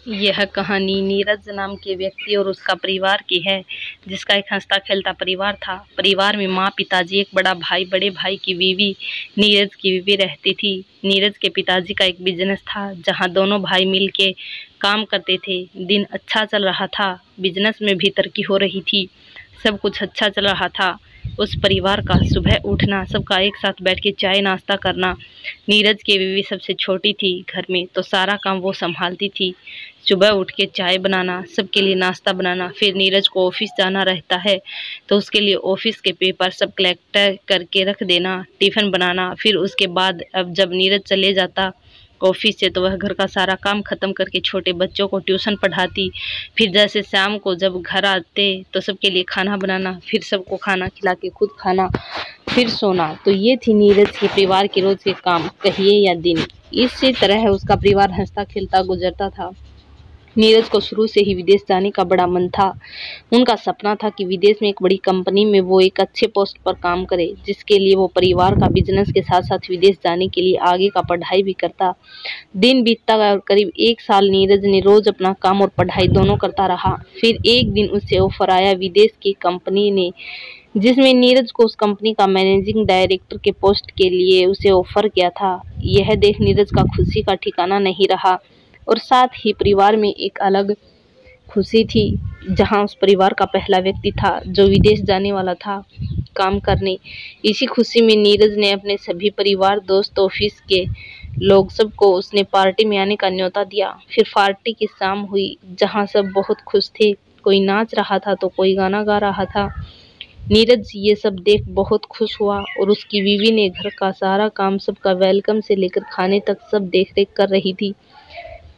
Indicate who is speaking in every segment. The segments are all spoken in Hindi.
Speaker 1: यह कहानी नीरज नाम के व्यक्ति और उसका परिवार की है, जिसका एक हंसता खेलता परिवार था। परिवार में माँ, पिताजी, एक बड़ा भाई, बड़े भाई की बीवी, नीरज की बीवी रहती थी। नीरज के पिताजी का एक बिजनेस था, जहाँ दोनों भाई मिल के काम करते थे। दिन अच्छा चल रहा था, बिजनेस में भी तरक्की हो रही थी, सब कुछ अच्छा चल रहा था। उस परिवार का सुबह उठना, सबका एक साथ बैठ के चाय नाश्ता करना। नीरज की बीवी सबसे छोटी थी घर में, तो सारा काम वो संभालती थी। सुबह उठ के चाय बनाना, सबके लिए नाश्ता बनाना, फिर नीरज को ऑफिस जाना रहता है तो उसके लिए ऑफिस के पेपर सब कलेक्ट करके रख देना, टिफिन बनाना। फिर उसके बाद अब जब नीरज चले जाता ऑफिस से तो वह घर का सारा काम खत्म करके छोटे बच्चों को ट्यूशन पढ़ाती। फिर जैसे शाम को जब घर आते तो सबके लिए खाना बनाना, फिर सबको खाना खिला के खुद खाना, फिर सोना। तो ये थी नीरज के परिवार के रोज के काम, कहिए या दिन। इसी तरह उसका परिवार हंसता खेलता गुजरता था। नीरज को शुरू से ही विदेश जाने का बड़ा मन था। उनका सपना था कि विदेश में एक बड़ी कंपनी में वो एक अच्छे पोस्ट पर काम करे, जिसके लिए वो परिवार का बिजनेस के साथ साथ विदेश जाने के लिए आगे का पढ़ाई भी करता। दिन बीतता गया और करीब 1 साल नीरज ने रोज अपना काम और पढ़ाई दोनों करता रहा। फिर एक दिन उससे ऑफर आया विदेश की कंपनी ने, जिसमें नीरज को उस कंपनी का मैनेजिंग डायरेक्टर के पोस्ट के लिए उसे ऑफर किया था। यह देख नीरज का खुशी का ठिकाना नहीं रहा और साथ ही परिवार में एक अलग खुशी थी, जहां उस परिवार का पहला व्यक्ति था जो विदेश जाने वाला था काम करने। इसी खुशी में नीरज ने अपने सभी परिवार, दोस्त, ऑफिस के लोग, सबको उसने पार्टी में आने का न्योता दिया। फिर पार्टी की शाम हुई, जहां सब बहुत खुश थे। कोई नाच रहा था तो कोई गाना गा रहा था। नीरज ये सब देख बहुत खुश हुआ और उसकी बीवी ने घर का सारा काम, सबका वेलकम से लेकर खाने तक सब देख रेख कर रही थी।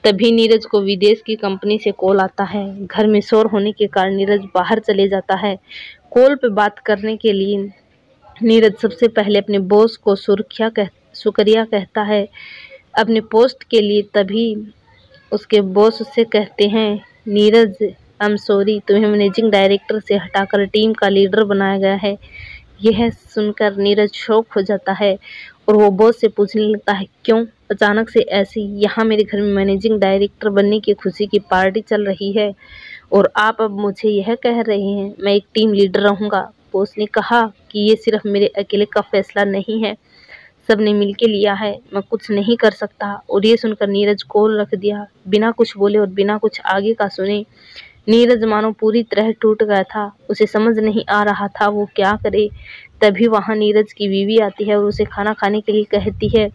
Speaker 1: तभी नीरज को विदेश की कंपनी से कॉल आता है। घर में शोर होने के कारण नीरज बाहर चले जाता है। कॉल पे बात करने के लिए नीरज सबसे पहले अपने बॉस को शुक्रिया कहता है अपने पोस्ट के लिए। तभी उसके बॉस उससे कहते हैं, नीरज, आई एम सॉरी, तुम्हें मैनेजिंग डायरेक्टर से हटाकर टीम का लीडर बनाया गया है। यह सुनकर नीरज शॉक हो जाता है और वो बॉस से पूछने लगता है, क्यों अचानक से ऐसी? यहाँ मेरे घर में मैनेजिंग डायरेक्टर बनने की खुशी की पार्टी चल रही है और आप अब मुझे यह कह रहे हैं मैं एक टीम लीडर रहूँगा। बॉस ने कहा कि ये सिर्फ मेरे अकेले का फैसला नहीं है, सबने मिलके लिया है, मैं कुछ नहीं कर सकता। और ये सुनकर नीरज कॉल रख दिया, बिना कुछ बोले और बिना कुछ आगे का सुने। नीरज मानो पूरी तरह टूट गया था, उसे समझ नहीं आ रहा था वो क्या करे। तभी वहां नीरज की बीवी आती है और उसे खाना खाने के लिए कहती है।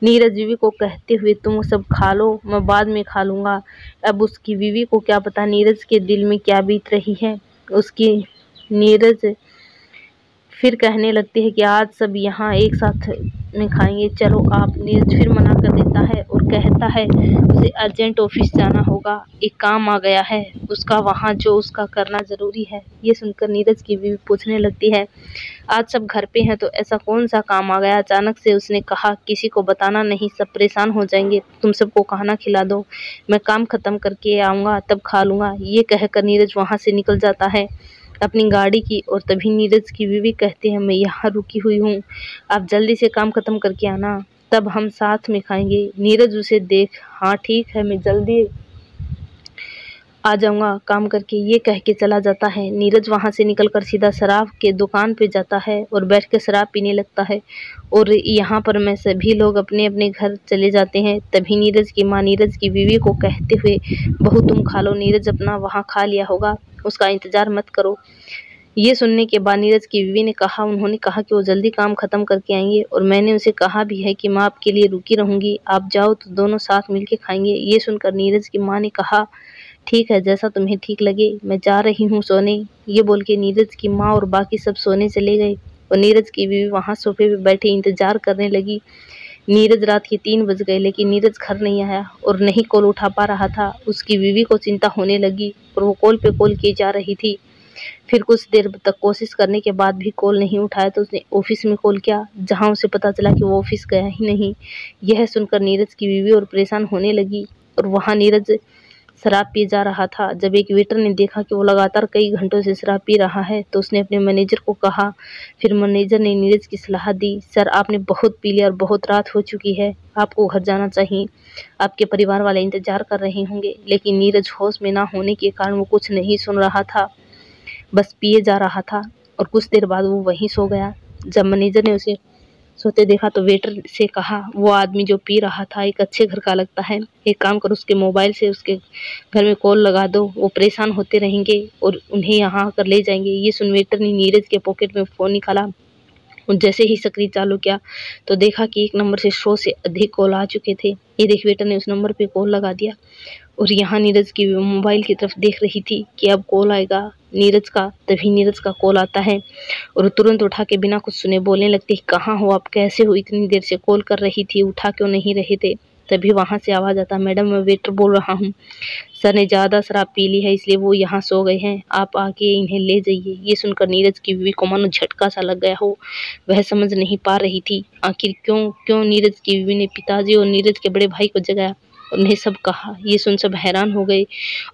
Speaker 1: नीरज बीवी को कहते हुए, तुम सब खा लो, मैं बाद में खा लूंगा। अब उसकी बीवी को क्या पता नीरज के दिल में क्या बीत रही है। उसकी नीरज फिर कहने लगती है कि आज सब यहाँ एक साथ में खाएंगे, चलो आप। नीरज फिर मना कर देता है और कहता है उसे अर्जेंट ऑफिस जाना होगा, एक काम आ गया है उसका वहाँ, जो उसका करना जरूरी है। ये सुनकर नीरज की बीवी पूछने लगती है, आज सब घर पे हैं तो ऐसा कौन सा काम आ गया अचानक से? उसने कहा, किसी को बताना नहीं, सब परेशान हो जाएंगे, तुम सबको खाना खिला दो, मैं काम खत्म करके आऊँगा तब खा लूँगा। ये कहकर नीरज वहाँ से निकल जाता है अपनी गाड़ी की। और तभी नीरज की बीवी कहती है, मैं यहाँ रुकी हुई हूँ, आप जल्दी से काम खत्म करके आना, तब हम साथ में खाएंगे। नीरज उसे देख, हाँ ठीक है, मैं जल्दी आ जाऊंगा काम करके, ये कह के चला जाता है। नीरज वहां से निकलकर सीधा शराब के दुकान पे जाता है और बैठ के शराब पीने लगता है। और यहाँ पर मैं सभी लोग अपने अपने घर चले जाते हैं। तभी नीरज की माँ नीरज की बीवी को कहते हुए, बहू तुम खा लो, नीरज अपना वहाँ खा लिया होगा, उसका इंतजार मत करो। ये सुनने के बाद नीरज की बीवी ने कहा, उन्होंने कहा कि वो जल्दी काम खत्म करके आएंगे और मैंने उसे कहा भी है कि मैं आपके लिए रुकी रहूंगी, आप जाओ तो दोनों साथ मिलके खाएंगे। ये सुनकर नीरज की माँ ने कहा, ठीक है, जैसा तुम्हें ठीक लगे, मैं जा रही हूँ सोने। ये बोल के नीरज की माँ और बाकी सब सोने चले गए और नीरज की बीवी वहाँ सोफे पे बैठे इंतजार करने लगी। नीरज रात के 3 बज गए लेकिन नीरज घर नहीं आया और नहीं कॉल उठा पा रहा था। उसकी बीवी को चिंता होने लगी और वो कॉल पे कॉल की जा रही थी। फिर कुछ देर तक कोशिश करने के बाद भी कॉल नहीं उठाया तो उसने ऑफिस में कॉल किया, जहां उसे पता चला कि वो ऑफिस गया ही नहीं। यह सुनकर नीरज की बीवी और परेशान होने लगी और वहां नीरज शराब पिए जा रहा था। जब एक वेटर ने देखा कि वो लगातार कई घंटों से शराब पी रहा है तो उसने अपने मैनेजर को कहा। फिर मैनेजर ने नीरज की सलाह दी, सर आपने बहुत पी लिया और बहुत रात हो चुकी है, आपको घर जाना चाहिए, आपके परिवार वाले इंतजार कर रहे होंगे। लेकिन नीरज होश में ना होने के कारण वो कुछ नहीं सुन रहा था, बस पिए जा रहा था और कुछ देर बाद वो वहीं सो गया। जब मैनेजर ने उसे सोते देखा तो वेटर से कहा, वो आदमी जो पी रहा था एक अच्छे घर का लगता है, एक काम कर उसके मोबाइल से उसके घर में कॉल लगा दो, वो परेशान होते रहेंगे और उन्हें यहाँ आकर ले जाएंगे। ये सुन वेटर ने नीरज के पॉकेट में फ़ोन निकाला और जैसे ही स्क्रीन चालू किया तो देखा कि एक नंबर से 100 से अधिक कॉल आ चुके थे। ये देख वेटर ने उस नंबर पे कॉल लगा दिया और यहाँ नीरज की मोबाइल की तरफ देख रही थी कि अब कॉल आएगा नीरज का। तभी नीरज का कॉल आता है और तुरंत उठा के बिना कुछ सुने बोलने लगती है, कहाँ हो आप, कैसे हो, इतनी देर से कॉल कर रही थी, उठा क्यों नहीं रहे थे। तभी वहाँ से आवाज़ आता, मैडम मैं वेटर बोल रहा हूँ, सर ने ज़्यादा शराब पी ली है इसलिए वो यहाँ सो गए हैं, आप आके इन्हें ले जाइए। ये सुनकर नीरज की बीवी को मानो झटका सा लग गया हो। वह समझ नहीं पा रही थी आखिर क्यों नीरज की बीवी ने पिताजी और नीरज के बड़े भाई को जगाया, उन्हें सब कहा। ये सुन सब हैरान हो गए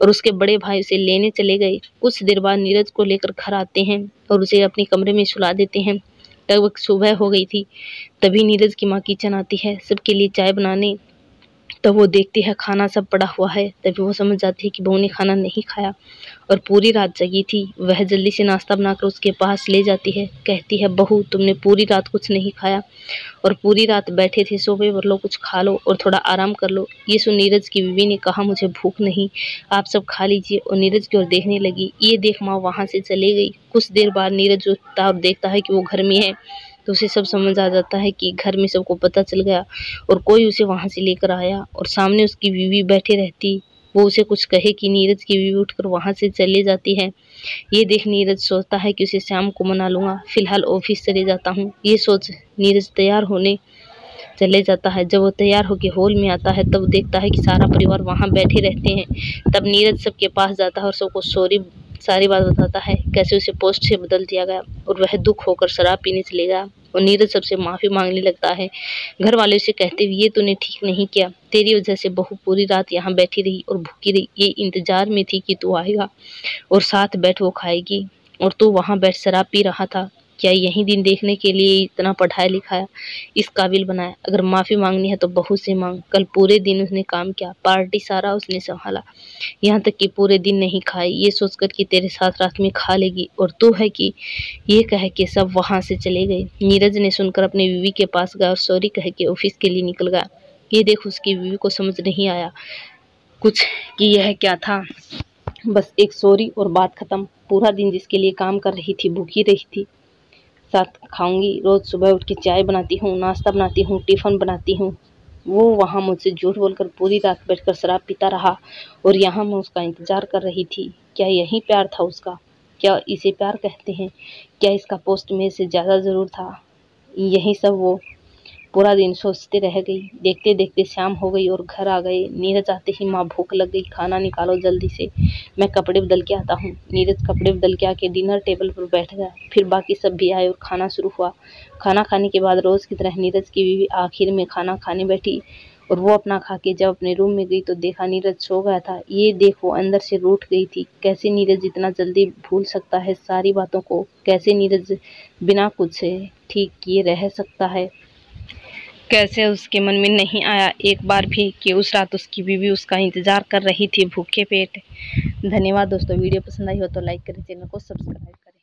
Speaker 1: और उसके बड़े भाई उसे लेने चले गए। कुछ देर बाद नीरज को लेकर घर आते हैं और उसे अपने कमरे में सुला देते हैं। लगभग सुबह हो गई थी। तभी नीरज की माँ किचन आती है सबके लिए चाय बनाने। तब वो देखती है खाना सब पड़ा हुआ है। तभी वो समझ जाती है कि बहू ने खाना नहीं खाया और पूरी रात जगी थी। वह जल्दी से नाश्ता बनाकर उसके पास ले जाती है, कहती है, बहू तुमने पूरी रात कुछ नहीं खाया और पूरी रात बैठे थे, सोफे पर लो, कुछ खा लो और थोड़ा आराम कर लो। ये सुन नीरज की बीवी ने कहा, मुझे भूख नहीं, आप सब खा लीजिए, और नीरज की ओर देखने लगी। ये देख माँ वहाँ से चली गई। कुछ देर बाद नीरज उठता और देखता है कि वो घर में है तो उसे सब समझ आ जाता है कि घर में सबको पता चल गया और कोई उसे वहाँ से लेकर आया और सामने उसकी बीवी बैठी रहती। वो उसे कुछ कहे कि नीरज की बीवी उठकर वहाँ से चले जाती है। ये देख नीरज सोचता है कि उसे शाम को मना लूँगा, फिलहाल ऑफिस चले जाता हूँ। ये सोच नीरज तैयार होने चले जाता है। जब वो तैयार होकर हॉल में आता है तब देखता है कि सारा परिवार वहाँ बैठे रहते हैं। तब नीरज सबके पास जाता है और सबको सारी बात बताता है, कैसे उसे पोस्ट से बदल दिया गया और वह दुख होकर शराब पीने चले गया। और नीरज सबसे माफ़ी मांगने लगता है। घर वाले उसे कहते हुए, ये तूने ठीक नहीं किया, तेरी वजह से बहू पूरी रात यहाँ बैठी रही और भूखी रही, ये इंतजार में थी कि तू आएगा और साथ बैठ वो खाएगी और तू वहाँ बैठ शराब पी रहा था। क्या यही दिन देखने के लिए इतना पढ़ाया लिखाया, इस काबिल बनाया? अगर माफ़ी मांगनी है तो बहू से मांग। कल पूरे दिन उसने काम किया, पार्टी सारा उसने संभाला, यहाँ तक कि पूरे दिन नहीं खाई, ये सोचकर कि तेरे साथ रात में खा लेगी और तू है कि, ये कह के सब वहाँ से चले गए। नीरज ने सुनकर अपनी बीवी के पास गया और सॉरी कह के ऑफिस के लिए निकल गया। ये देख उसकी बीवी को समझ नहीं आया कुछ कि यह क्या था। बस एक सॉरी और बात खत्म। पूरा दिन जिसके लिए काम कर रही थी, भूखी रही थी, साथ खाऊंगी, रोज सुबह उठ के चाय बनाती हूँ, नाश्ता बनाती हूँ, टिफ़िन बनाती हूँ, वो वहाँ मुझसे झूठ बोलकर पूरी रात बैठकर शराब पीता रहा और यहाँ मैं उसका इंतजार कर रही थी। क्या यही प्यार था उसका? क्या इसे प्यार कहते हैं? क्या इसका पोस्ट मेरे से ज़्यादा ज़रूर था? यही सब वो पूरा दिन सोचते रह गई। देखते देखते शाम हो गई और घर आ गए। नीरज आते ही माँ भूख लग गई, खाना निकालो जल्दी से, मैं कपड़े बदल के आता हूँ। नीरज कपड़े बदल के आके डिनर टेबल पर बैठ गया। फिर बाकी सब भी आए और खाना शुरू हुआ। खाना खाने के बाद रोज़ की तरह नीरज की बीवी आखिर में खाना खाने बैठी और वो अपना खा के जब अपने रूम में गई तो देखा नीरज सो गया था। ये देख वो अंदर से रूठ गई थी। कैसे नीरज इतना जल्दी भूल सकता है सारी बातों को? कैसे नीरज बिना कुछ ठीक किए रह सकता है? कैसे उसके मन में नहीं आया एक बार भी कि उस रात उसकी बीवी उसका इंतज़ार कर रही थी भूखे पेट। धन्यवाद दोस्तों, वीडियो पसंद आई हो तो लाइक करें, चैनल को सब्सक्राइब करें।